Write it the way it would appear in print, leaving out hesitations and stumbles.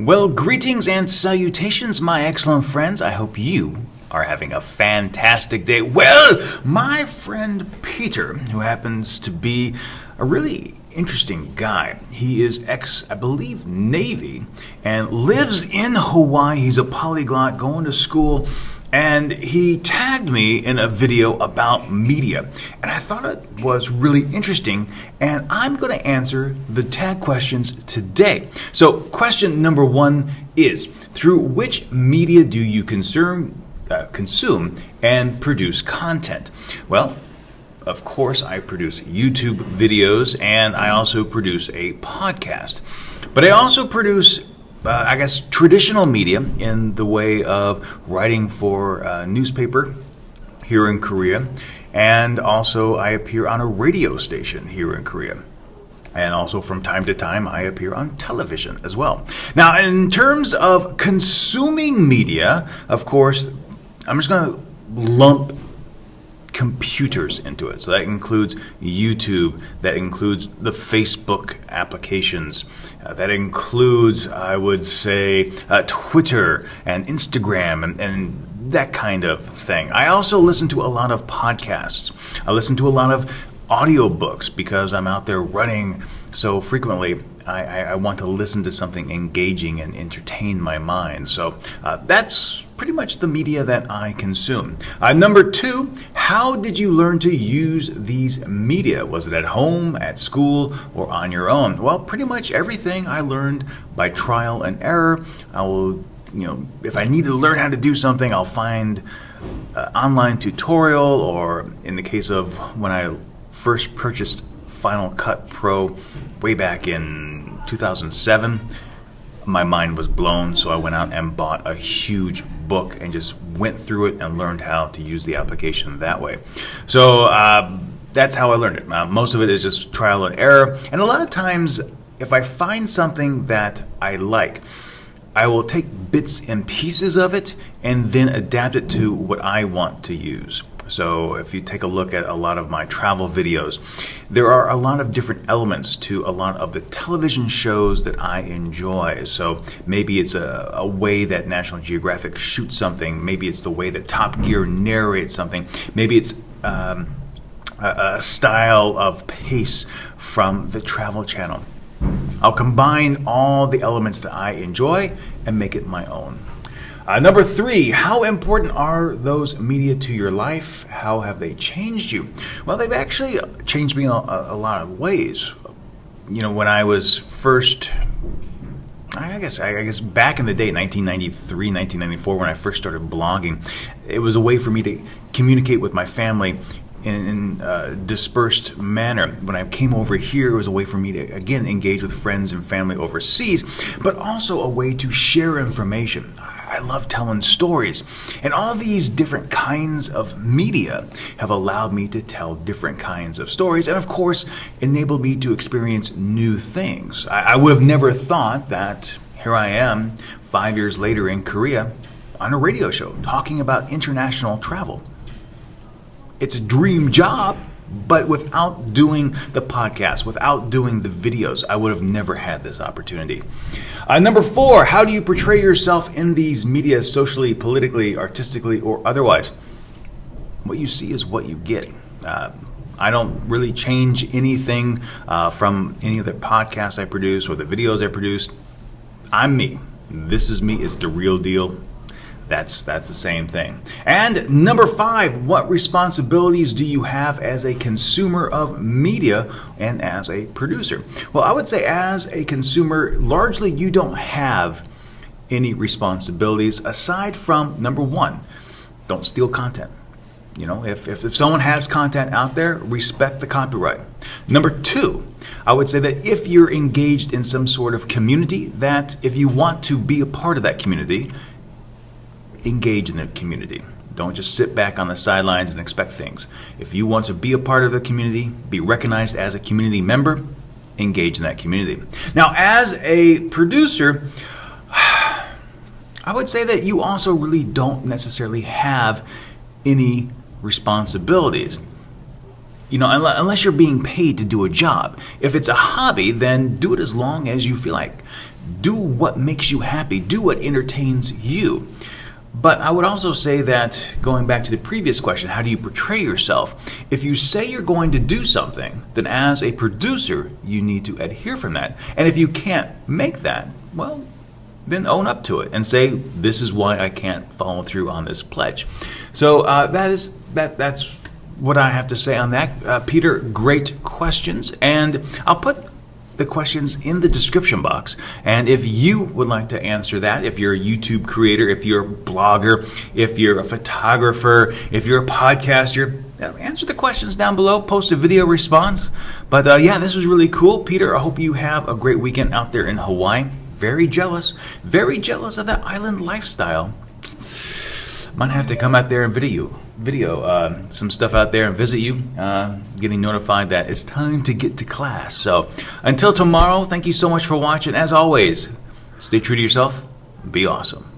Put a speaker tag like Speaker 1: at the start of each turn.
Speaker 1: Well, greetings and salutations, my excellent friends. I hope you are having a fantastic day. Well, my friend Peter, who happens to be a really interesting guy. He is I believe, Navy, and lives in Hawaii. He's a polyglot, going to school, and he tagged me in a video about media. And I thought it was really interesting, and I'm going to answer the tag questions today. So question number one is, through which media do you consume and produce content? Well, of course, I produce YouTube videos, and I also produce a podcast. But I also produce traditional media in the way of writing for a newspaper here in Korea. And also I appear on a radio station here in Korea. And also from time to time I appear on television as well. Now, in terms of consuming media, of course, I'm just going to lump computers into it. So that includes YouTube, that includes the Facebook applications, that includes, I would say, Twitter and Instagram and that kind of thing. I also listen to a lot of podcasts. I listen to a lot of audiobooks because I'm out there running so frequently. I want to listen to something engaging and entertain my mind. So that's pretty much the media that I consume. Number two, how did you learn to use these media? Was it at home, at school, or on your own? Well, pretty much everything I learned by trial and error. I will, if I need to learn how to do something, I'll find online tutorial, or in the case of when I first purchased Final Cut Pro way back in 2007, my mind was blown, so I went out and bought a huge book and just went through it and learned how to use the application that way. So that's how I learned it. Most of it is just trial and error, and a lot of times if I find something that I like, I will take bits and pieces of it and then adapt it to what I want to use. So if you take a look at a lot of my travel videos, there are a lot of different elements to a lot of the television shows that I enjoy. So maybe it's a way that National Geographic shoots something. Maybe it's the way that Top Gear narrates something. Maybe it's a style of pace from the Travel Channel. I'll combine all the elements that I enjoy and make it my own. Number three, how important are those media to your life? How have they changed you? Well, they've actually changed me in a lot of ways. When I was first, I guess back in the day, 1993, 1994, when I first started blogging, it was a way for me to communicate with my family in a dispersed manner. When I came over here, it was a way for me to, again, engage with friends and family overseas, but also a way to share information. I love telling stories, and all these different kinds of media have allowed me to tell different kinds of stories, and of course enabled me to experience new things. I would have never thought that here I am 5 years later in Korea on a radio show talking about international travel. It's a dream job, but without doing the podcast, without doing the videos, I would have never had this opportunity. Number four, how do you portray yourself in these media, socially, politically, artistically, or otherwise? What you see is what you get. I don't really change anything from any of the podcasts I produce or the videos I produce. I'm me. This is me. It's the real deal. That's the same thing. And number five, what responsibilities do you have as a consumer of media and as a producer? Well, I would say as a consumer, largely you don't have any responsibilities aside from number one, don't steal content. If someone has content out there, respect the copyright. Number two, I would say that if you're engaged in some sort of community, that if you want to be a part of that community, engage in the community. Don't just sit back on the sidelines and expect things. If you want to be a part of the community, be recognized as a community member, engage in that community. Now, as a producer, I would say that you also really don't necessarily have any responsibilities. Unless you're being paid to do a job. If it's a hobby, then do it as long as you feel like. Do what makes you happy. Do what entertains you. But I would also say that, going back to the previous question, how do you portray yourself? If you say you're going to do something, then as a producer, you need to adhere from that. And if you can't make that, well, then own up to it and say, this is why I can't follow through on this pledge. So that's what I have to say on that. Peter, great questions. And I'll put the questions in the description box, and if you would like to answer that, if you're a YouTube creator, if you're a blogger, if you're a photographer, if you're a podcaster, answer the questions down below, post a video response. But yeah, this was really cool. Peter, I hope you have a great weekend out there in Hawaii. Very jealous of that island lifestyle. Might have to come out there and video some stuff out there and visit you, getting notified that it's time to get to class. So until tomorrow, thank you so much for watching. As always, stay true to yourself, be awesome.